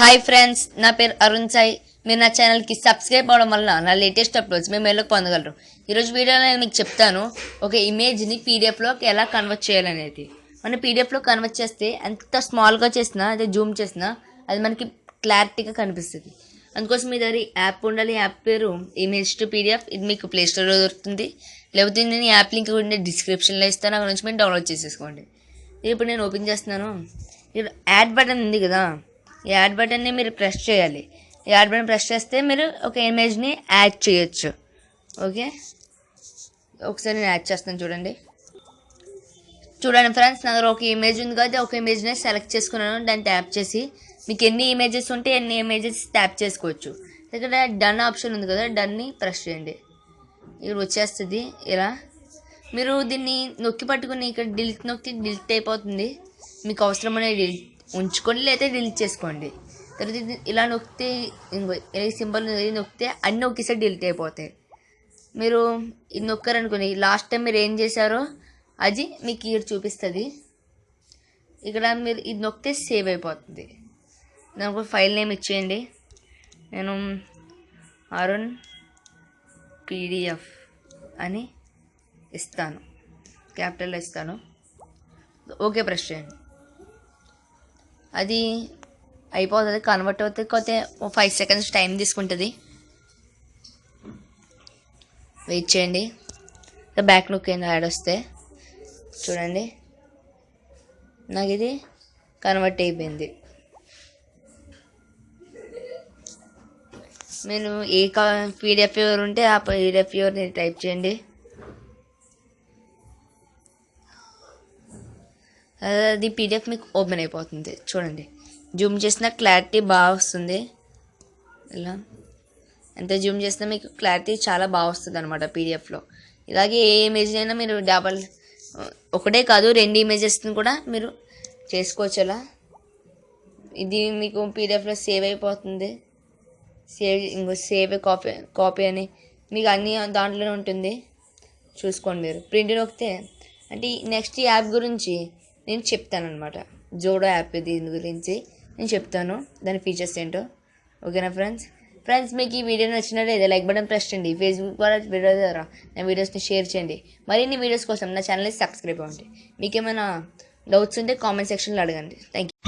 Hi friends, నా పేరు అరుణ్ సాయి. మీరు నా ఛానల్కి సబ్స్క్రైబ్ అవ్వడం వల్ల నా లేటెస్ట్ అప్లోడ్స్ మేము మెయిల్లోకి పొందగలరు. ఈరోజు వీడియోలో నేను మీకు చెప్తాను ఒక ఇమేజ్ని పీడిఎఫ్లోకి ఎలా కన్వర్ట్ చేయాలనేది. మనం పీడిఎఫ్లో కన్వర్ట్ చేస్తే ఎంత స్మాల్గా చేసినా అదే జూమ్ చేసినా అది మనకి క్లారిటీగా కనిపిస్తుంది. అందుకోసం మీ దగ్గర యాప్ ఉండాలి. యాప్ పేరు ఇమేజ్ టు పీడిఎఫ్. ఇది మీకు ప్లేస్టోర్లో దొరుకుతుంది, లేకపోతే నేను యాప్ లింక్ కూడా డిస్క్రిప్షన్లో ఇస్తాను. అక్కడ నుంచి మీరు డౌన్లోడ్ చేసేసుకోండి. ఇప్పుడు నేను ఓపెన్ చేస్తున్నాను. ఇక్కడ యాడ్ బటన్ ఉంది కదా, ఈ యాడ్ బటన్ని మీరు ప్రెస్ చేయాలి. ఈ యాడ్ బటన్ ప్రెస్ చేస్తే మీరు ఒక ఇమేజ్ని యాడ్ చేయొచ్చు. ఓకే, ఒకసారి నేను యాడ్ చేస్తాను. చూడండి ఫ్రెండ్స్, నా దగ్గర ఒక ఇమేజ్ ఉంది కదా, ఒక ఇమేజ్ని సెలెక్ట్ చేసుకున్నాను. దాన్ని ట్యాప్ చేసి మీకు ఎన్ని ఇమేజెస్ ఉంటే ఎన్ని ఇమేజెస్ ట్యాప్ చేసుకోవచ్చు. ఇక్కడ డన్ ఆప్షన్ ఉంది కదా, డన్ని ప్రెస్ చేయండి. ఇక్కడ వచ్చేస్తుంది. ఇలా మీరు దీన్ని నొక్కి పట్టుకుని ఇక్కడ డిలీట్ నొక్కి డిలీట్ అయిపోతుంది. మీకు అవసరమైన డిలీట్ ఉంచుకోండి, లేదా డిలీట్ చేసుకోండి. తర్వాత ఇలా నొక్కితే ఇంకో సింబల్ నొక్కితే అన్నీ ఒకేసారి డిలీట్ అయిపోతాయి. మీరు ఇది నొక్కారనుకోండి, లాస్ట్ టైం మీరు ఏం చేశారో అది మీకు ఇక్కడ చూపిస్తుంది. ఇక్కడ మీరు ఇది నొక్కితే సేవ్ అయిపోతుంది. దానికి ఒక ఫైల్ నేమ్ ఇచ్చేయండి. నేను అరుణ్ పీడిఎఫ్ అని ఇస్తాను, క్యాపిటల్లో ఇస్తాను. ఓకే ప్రెస్ చేయండి. అది అయిపోతుంది, కన్వర్ట్ అవుతుంది. కాకపోతే 5 seconds టైం తీసుకుంటుంది. వెయిట్ చేయండి. బ్యాక్ నొక్కింది, యాడ్ వస్తే చూడండి నాకు ఇది కన్వర్ట్ అయిపోయింది. నేను ఏ పీడిఎఫ్ ఎవరు ఉంటే ఆ పీడిఎఫ్ ఎవరిని టైప్ చేయండి. అది పీడిఎఫ్ మీకు ఓపెన్ అయిపోతుంది. చూడండి, జూమ్ చేసిన క్లారిటీ బాగా వస్తుంది. ఇలా ఎంత జూమ్ చేసినా మీకు క్లారిటీ చాలా బాగా వస్తుంది అనమాట పీడిఎఫ్లో. ఇలాగే ఏ ఇమేజ్ అయినా మీరు ఒకటే కాదు 2 ఇమేజెస్ని కూడా మీరు చేసుకోవచ్చు. అలా ఇది మీకు పీడిఎఫ్లో సేవ్ అయిపోతుంది. సేవ్ కాపీ అని మీకు అన్నీ దాంట్లోనే ఉంటుంది. చూసుకోండి. మీరు ప్రింట్ నొక్కితే అంటే నెక్స్ట్ యాప్ గురించి నేను చెప్తాను అనమాట. జోడో యాప్ దీని గురించి నేను చెప్తాను, దాని ఫీచర్స్ ఏంటో. ఓకేనా ఫ్రెండ్స్ మీకు ఈ వీడియో నచ్చినట్లయితే లైక్ బటన్ ప్రెస్ చేయండి. ఫేస్బుక్ ద్వారా నా వీడియోస్ని షేర్ చేయండి. మరిన్ని వీడియోస్ కోసం నా ఛానల్ని సబ్స్క్రైబ్ అవ్వండి. మీకు ఏమైనా డౌట్స్ ఉంటే కామెంట్ సెక్షన్లో అడగండి. Thank you.